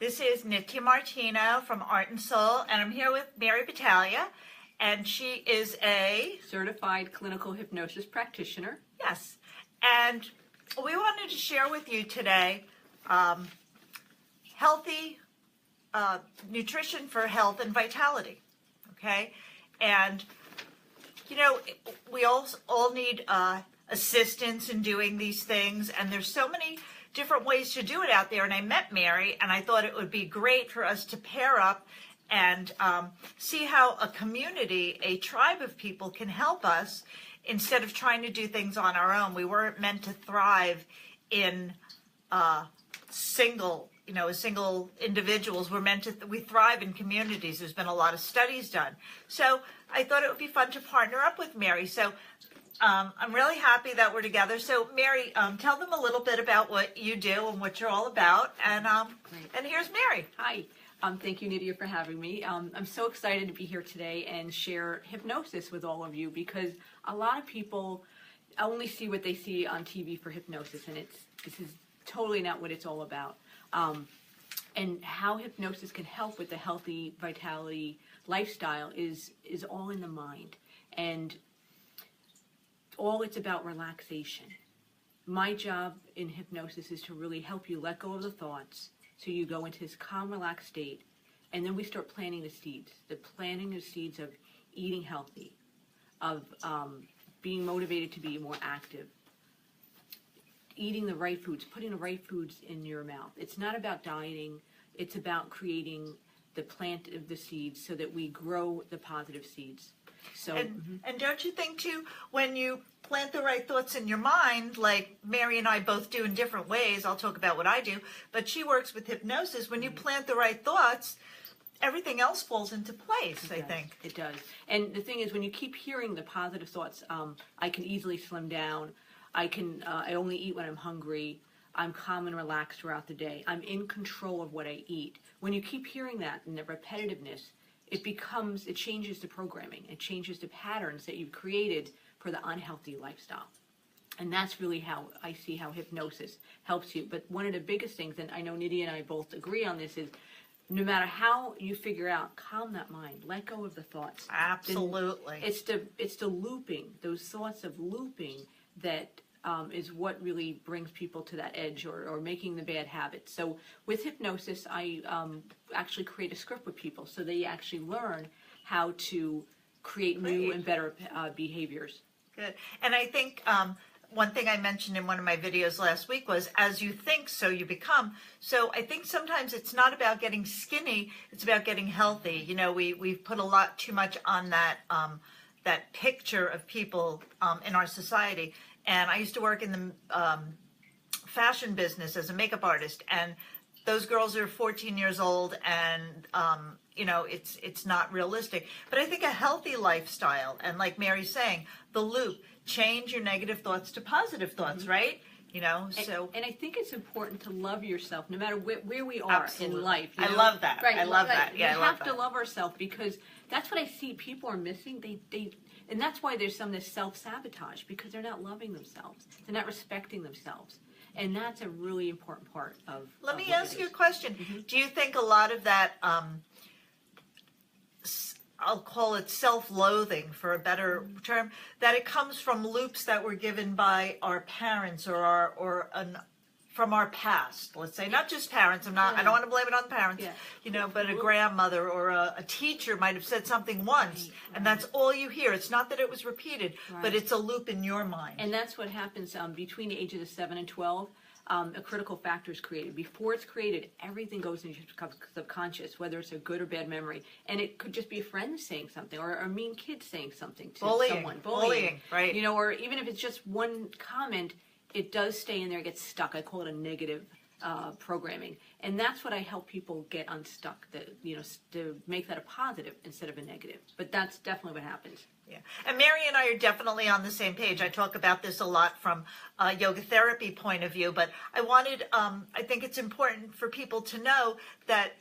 This is Nitya Martino from Art and Soul, and I'm here with Mary Battaglia, and she is a certified clinical hypnosis practitioner. Yes, and we wanted to share with you today healthy nutrition for health and vitality. Okay, and you know, we all need assistance in doing these things, and there's so many different ways to do it out there. And I met Mary, and I thought it would be great for us to pair up and see how a community, a tribe of people can help us instead of trying to do things on our own. We weren't meant to thrive in single individuals. We thrive in communities. There's been a lot of studies done. So I thought it would be fun to partner up with Mary. So I'm really happy that we're together. So Mary, tell them a little bit about what you do and what you're all about. And here's Mary. Hi. Thank you, Nydia, for having me. I'm so excited to be here today and share hypnosis with all of you, because a lot of people only see what they see on TV for hypnosis, and this is totally not what it's all about. And how hypnosis can help with the healthy vitality lifestyle is all in the mind, and all it's about relaxation. My job in hypnosis is to really help you let go of the thoughts, so you go into this calm, relaxed state, and then we start planting the seeds. Planting the seeds of eating healthy, of being motivated to be more active, eating the right foods, putting the right foods in your mouth. It's not about dieting. It's about creating the plant of the seeds so that we grow the positive seeds. So, and don't you think too, when you plant the right thoughts in your mind, like Mary and I both do in different ways, I'll talk about what I do, but she works with hypnosis. When you plant the right thoughts, everything else falls into place, I think. It does. And the thing is, when you keep hearing the positive thoughts, I can easily slim down, I only eat when I'm hungry, I'm calm and relaxed throughout the day, I'm in control of what I eat. When you keep hearing that and the repetitiveness, it changes the programming. It changes the patterns that you've created for the unhealthy lifestyle. And that's really how I see how hypnosis helps you. But one of the biggest things, and I know Nydia and I both agree on this, is no matter how you figure out, calm that mind, let go of the thoughts. Absolutely. It's the looping, those thoughts of looping that is what really brings people to that edge, or making the bad habits. So with hypnosis, I actually create a script with people so they actually learn how to create new and better behaviors. Good. And I think one thing I mentioned in one of my videos last week was, as you think, so you become. So I think sometimes it's not about getting skinny, it's about getting healthy. You know, we've put a lot too much on that that picture of people in our society. And I used to work in the fashion business as a makeup artist, and those girls are 14 years old, and you know, it's not realistic. But I think a healthy lifestyle, and like Mary's saying, the loop, change your negative thoughts to positive thoughts, right? You know, so and I think it's important to love yourself, no matter where we are in life. You know? I love that. Right, I love that. Yeah, we have to love ourselves, because that's what I see people are missing. And that's why there's some of this self-sabotage, because they're not loving themselves. They're not respecting themselves. And that's a really important part of Let me ask you a question. Do you think a lot of that, I'll call it self-loathing for a better term, that it comes from loops that were given by our parents or from our past, let's say, not just parents. I don't want to blame it on the parents, you know, but a grandmother or a teacher might have said something once, and that's all you hear. It's not that it was repeated, but it's a loop in your mind. And that's what happens between the ages of 7 and 12. A critical factor is created. Before it's created, everything goes into your subconscious, whether it's a good or bad memory. And it could just be a friend saying something, or a mean kid saying something to someone. Bullying, right. You know, or even if it's just one comment, it does stay in there, gets stuck. I call it a negative programming. And that's what I help people get unstuck, to make that a positive instead of a negative. But that's definitely what happens. Yeah. And Mary and I are definitely on the same page. I talk about this a lot from a yoga therapy point of view, but I think it's important for people to know that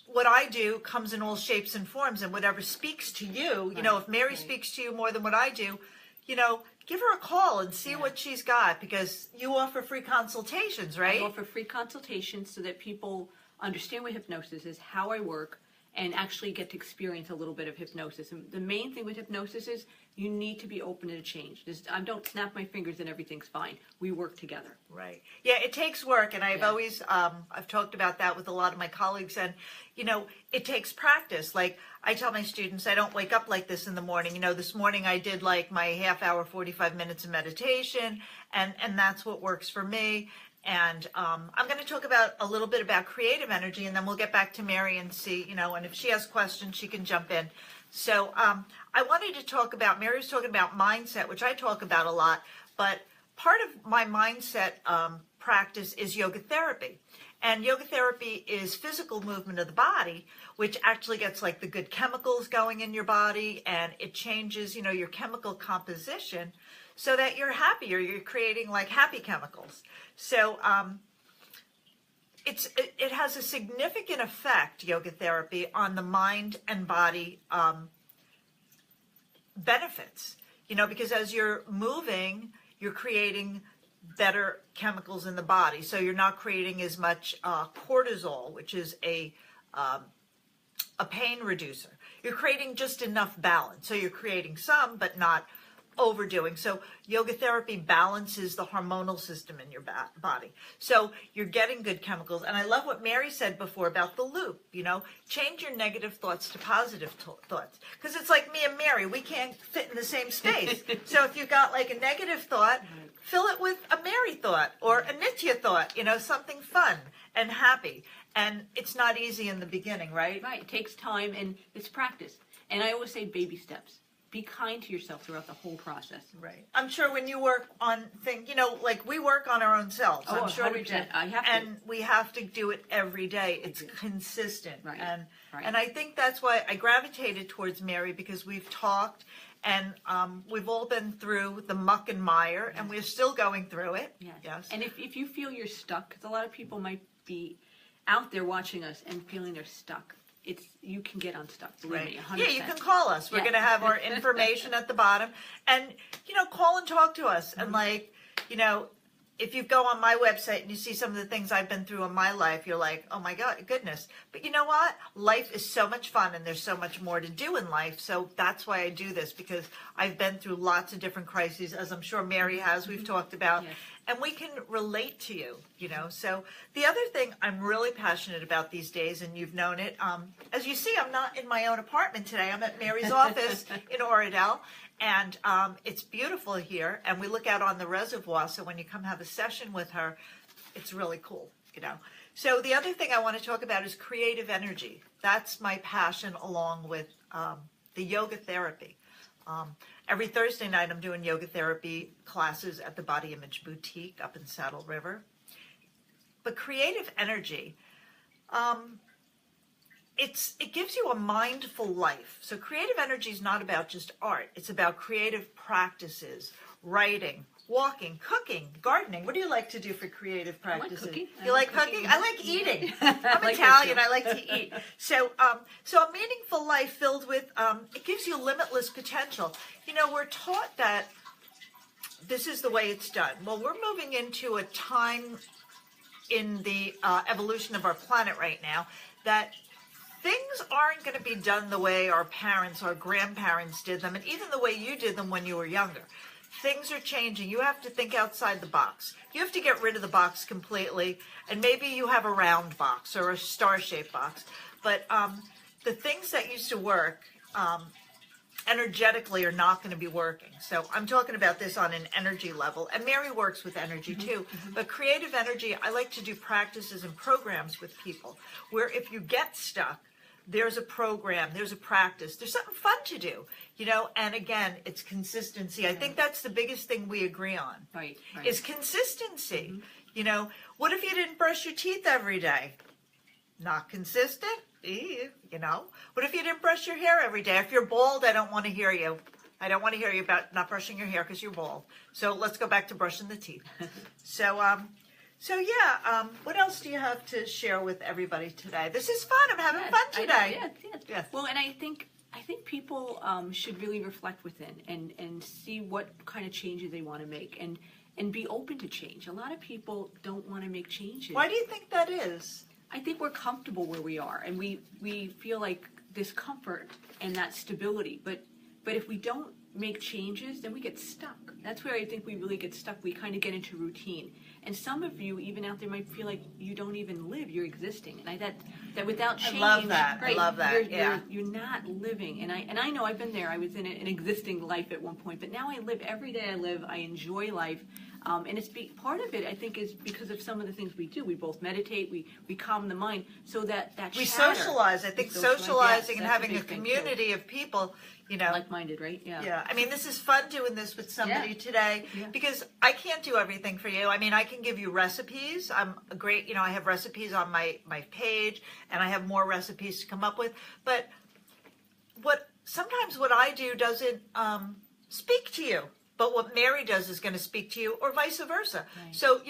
what I do comes in all shapes and forms, and whatever speaks to you, you know, if Mary speaks to you more than what I do, you know, give her a call and see what she's got, because you offer free consultations, right? I offer free consultations so that people understand what hypnosis is, how I work, and actually get to experience a little bit of hypnosis. And the main thing with hypnosis is you need to be open to change. I don't snap my fingers and everything's fine. We work together. Right. Yeah, it takes work, and I've always I've talked about that with a lot of my colleagues, and it takes practice. Like I tell my students, I don't wake up like this in the morning. This morning I did like my half hour, 45 minutes of meditation, and that's what works for me. And I'm going to talk about a little bit about creative energy, and then we'll get back to Mary and see, and if she has questions, she can jump in. So I wanted to talk about, Mary was talking about mindset, which I talk about a lot, but part of my mindset practice is yoga therapy. And yoga therapy is physical movement of the body, which actually gets like the good chemicals going in your body, and it changes, your chemical composition so that you're happier. You're creating like happy chemicals. So it has a significant effect, yoga therapy, on the mind and body benefits. Because as you're moving, you're creating better chemicals in the body. So you're not creating as much cortisol, which is a pain reducer. You're creating just enough balance. So you're creating some, but not overdoing. So yoga therapy balances the hormonal system in your body. So you're getting good chemicals. And I love what Mary said before about the loop, change your negative thoughts to positive thoughts. Because it's like me and Mary, we can't fit in the same space. So if you've got like a negative thought, fill it with a Mary thought or a Nitya thought, something fun and happy. And it's not easy in the beginning, right? Right. It takes time and it's practice. And I always say baby steps. Be kind to yourself throughout the whole process. Right. I'm sure when you work on things, like we work on our own selves. Oh, I'm sure 100%. we do. I have to. And we have to do it every day. It's consistent. Right. And I think that's why I gravitated towards Mary, because we've talked and we've all been through the muck and mire, and we're still going through it. Yes. And if you feel you're stuck, because a lot of people might be out there watching us and feeling they're stuck. You can get unstuck, believe me, 100%. Yeah, you can call us. We're going to have our information at the bottom. And, call and talk to us. And, if you go on my website and you see some of the things I've been through in my life, you're like, oh, my God, goodness. But you know what? Life is so much fun, and there's so much more to do in life. So that's why I do this, because I've been through lots of different crises, as I'm sure Mary has, we've talked about. Yes. And we can relate to you, So the other thing I'm really passionate about these days, and you've known it, as you see, I'm not in my own apartment today. I'm at Mary's office in Oradell, and it's beautiful here. And we look out on the reservoir, so when you come have a session with her, it's really cool, So the other thing I want to talk about is creative energy. That's my passion, along with the yoga therapy. Every Thursday night, I'm doing yoga therapy classes at the Body Image Boutique up in Saddle River. But creative energy, it gives you a mindful life. So creative energy is not about just art. It's about creative practices, writing, walking, cooking, gardening. What do you like to do for creative practices? I like cooking. You like cooking? I like eating. I'm Italian. I like to eat. So a meaningful life filled with, it gives you limitless potential. We're taught that this is the way it's done. Well, we're moving into a time in the evolution of our planet right now that things aren't going to be done the way our parents, our grandparents did them, and even the way you did them when you were younger. Things are changing. You have to think outside the box. You have to get rid of the box completely, and maybe you have a round box or a star-shaped box. But the things that used to work energetically are not going to be working. So I'm talking about this on an energy level, and Mary works with energy too. But creative energy, I like to do practices and programs with people where if you get stuck, there's a program, there's a practice, there's something fun to do, and again, it's consistency. I think that's the biggest thing we agree on, right. is consistency. What if you didn't brush your teeth every day? Not consistent, What if you didn't brush your hair every day? If you're bald, I don't want to hear you. I don't want to hear you about not brushing your hair because you're bald. So let's go back to brushing the teeth. What else do you have to share with everybody today? This is fun. I'm having fun today. Yes. Well, and I think I think people should really reflect within and see what kind of changes they want to make and be open to change. A lot of people don't want to make changes. Why do you think that is? I think we're comfortable where we are, and we feel like this comfort and that stability. But if we don't make changes, then we get stuck. That's where I think we really get stuck. We kind of get into routine. And some of you, even out there, might feel like you don't even live, you're existing. And that without change, I love that. right, I love that. you're not living. And I know I've been there. I was in an existing life at one point, but now I live every day. I live. I enjoy life. And it's part of it, I think, is because of some of the things we do. We both meditate, we calm the mind, so that We chatter, socialize. I think we socialize, socializing yes, and that's having a big thing, community of people, you know. like-minded, right? Yeah. Yeah, I mean, this is fun doing this with somebody Yeah. today Yeah. because I can't do everything for you. I mean, I can give you recipes. I'm a great, I have recipes on my page, and I have more recipes to come up with. But sometimes what I do doesn't speak to you, but what Mary does is going to speak to you, or vice versa. Right. So,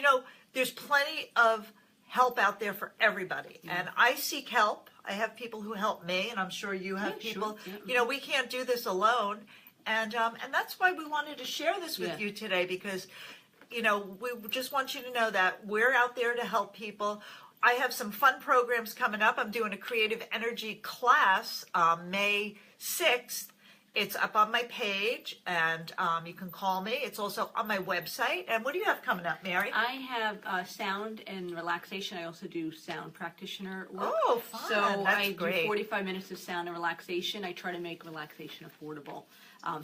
there's plenty of help out there for everybody, and I seek help. I have people who help me, and I'm sure you have Yeah, people. sure. Yeah. We can't do this alone, and that's why we wanted to share this with Yeah. you today, because we just want you to know that we're out there to help people. I have some fun programs coming up. I'm doing a creative energy class May 6th. It's up on my page, and you can call me. It's also on my website. And what do you have coming up, Mary? I have sound and relaxation. I also do sound practitioner work. Oh, fun. So That's I great. do 45 minutes of sound and relaxation. I try to make relaxation affordable.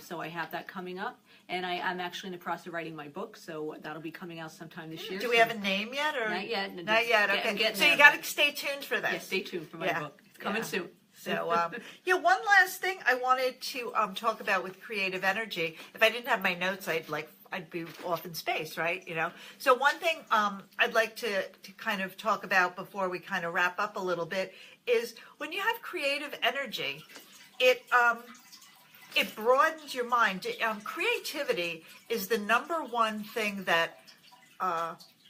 So I have that coming up. And I'm actually in the process of writing my book, so that'll be coming out sometime this year. Do we have a name yet? Or? Not yet. Not yet, okay. I'm getting So you there, got to stay tuned for this. Yeah, stay tuned for my book. It's coming soon. So, one last thing I wanted to talk about with creative energy. If I didn't have my notes, I'd be off in space, right? So one thing I'd like to kind of talk about before we kind of wrap up a little bit is when you have creative energy, it broadens your mind. Creativity is the number one thing that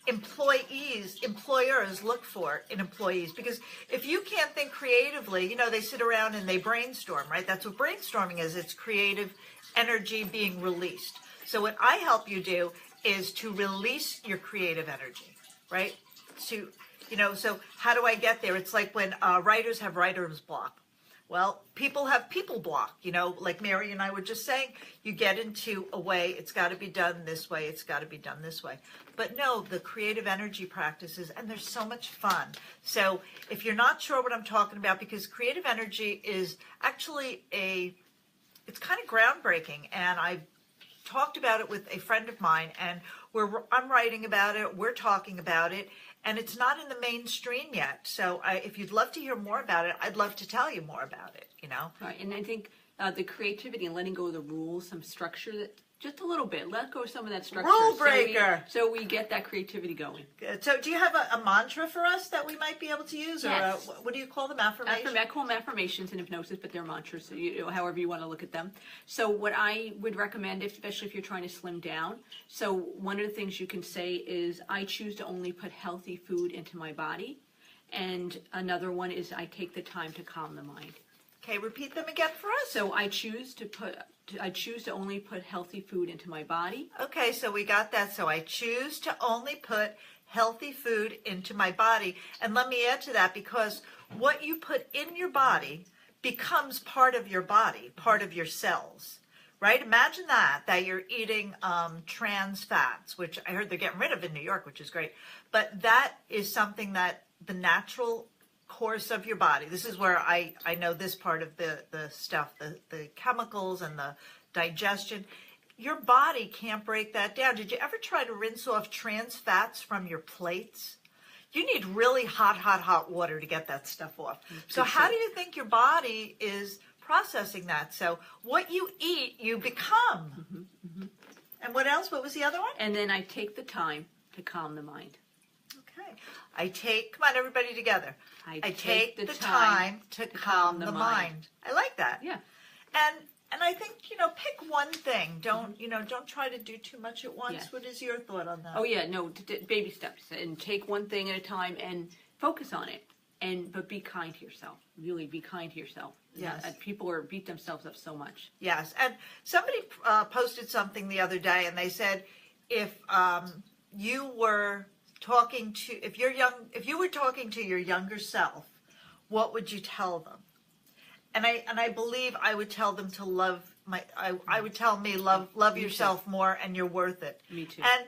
employers look for in employees, because if you can't think creatively, they sit around and they brainstorm, right? That's what brainstorming is. It's creative energy being released. So what I help you do is to release your creative energy, right? So how do I get there? It's like when writers have writer's block. Well, people have people block, like Mary and I were just saying. You get into a way, it's got to be done this way, it's got to be done this way. But no, the creative energy practices, and they're so much fun. So if you're not sure what I'm talking about, because creative energy is actually it's kind of groundbreaking, and I talked about it with a friend of mine, and I'm writing about it, we're talking about it, and it's not in the mainstream yet. So if you'd love to hear more about it, I'd love to tell you more about it, Right, and I think the creativity and letting go of the rules, some structure, that just a little bit, let go of some of that structure. Rule breaker. So we get that creativity going. Good. So do you have a mantra for us that we might be able to use? Yes. Or what do you call them, affirmations? I call them affirmations in hypnosis, but they're mantras, so however you want to look at them. So what I would recommend, especially if you're trying to slim down, so one of the things you can say is, I choose to only put healthy food into my body. And another one is, I take the time to calm the mind. Okay, repeat them again for us. So I choose to only put healthy food into my body. Okay, so we got that. So I choose to only put healthy food into my body. And let me add to that, because what you put in your body becomes part of your body, part of your cells, right? Imagine that you're eating trans fats, which I heard they're getting rid of in New York, which is great. But that is something that the natural course of your body. This is where I know this part of the stuff, the chemicals and the digestion. Your body can't break that down. Did you ever try to rinse off trans fats from your plates? You need really hot water to get that stuff off. So how do you think your body is processing that? So what you eat, you become. Mm-hmm. And what else? What was the other one? And then I take the time to calm the mind. Okay. Come on, everybody together. I take the time to calm the mind. I like that. Yeah. And I think, pick one thing. Don't try to do too much at once. Yes. What is your thought on that? Oh yeah, no, baby steps, and take one thing at a time and focus on it. but be kind to yourself. Really be kind to yourself. Yes. People beat themselves up so much. Yes. And somebody posted something the other day, and they said, if you were talking to, if you were talking to your younger self, what would you tell them? And I believe I would tell them to love I would tell me love yourself more, and you're worth it. Me too. And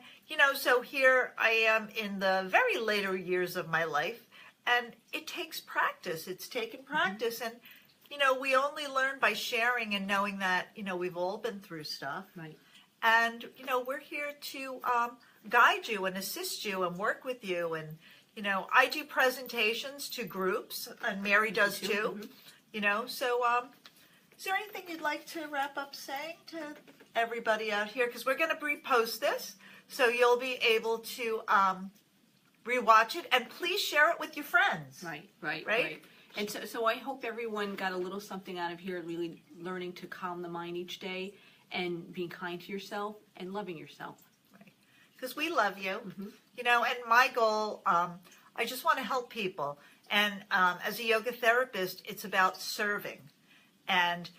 so here I am in the very later years of my life, and it takes practice. It's taken practice, and we only learn by sharing and knowing that we've all been through stuff. Right. And we're here to guide you and assist you and work with you. And I do presentations to groups, and Mary does too. So is there anything you'd like to wrap up saying to everybody out here? Because we're going to repost this, so you'll be able to rewatch it, and please share it with your friends. Right. And so I hope everyone got a little something out of here, really learning to calm the mind each day and being kind to yourself and loving yourself. Right. Because we love you, and my goal, I just want to help people. And as a yoga therapist, it's about serving. And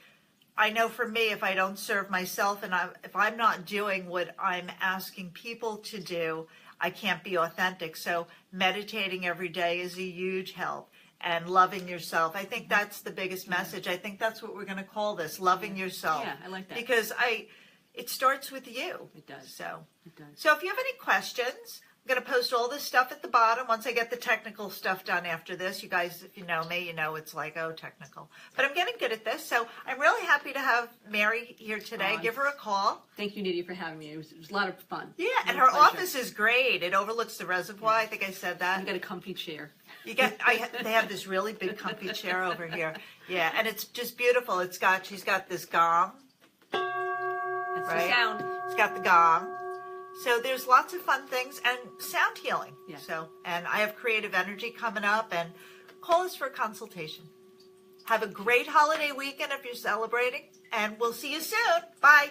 I know for me, if I don't serve myself, and if I'm not doing what I'm asking people to do, I can't be authentic. So meditating every day is a huge help. And loving yourself. I think that's the biggest message. I think that's what we're going to call this, loving yourself. Yeah, I like that. Because it starts with you. It does. It does. So if you have any questions, I'm going to post all this stuff at the bottom once I get the technical stuff done after this. You guys, if you know me, it's like, oh, technical. But I'm getting good at this. So I'm really happy to have Mary here today. Give her a call. Thank you, Nydia, for having me. It was a lot of fun. Yeah, and her office is great. It overlooks the reservoir. I think I said that. You got a comfy chair. They have this really big comfy chair over here. Yeah, and it's just beautiful. She's got this gong. That's the sound. It's got the gong. So there's lots of fun things and sound healing. Yeah. So, and I have creative energy coming up, and call us for a consultation. Have a great holiday weekend if you're celebrating, and we'll see you soon. Bye.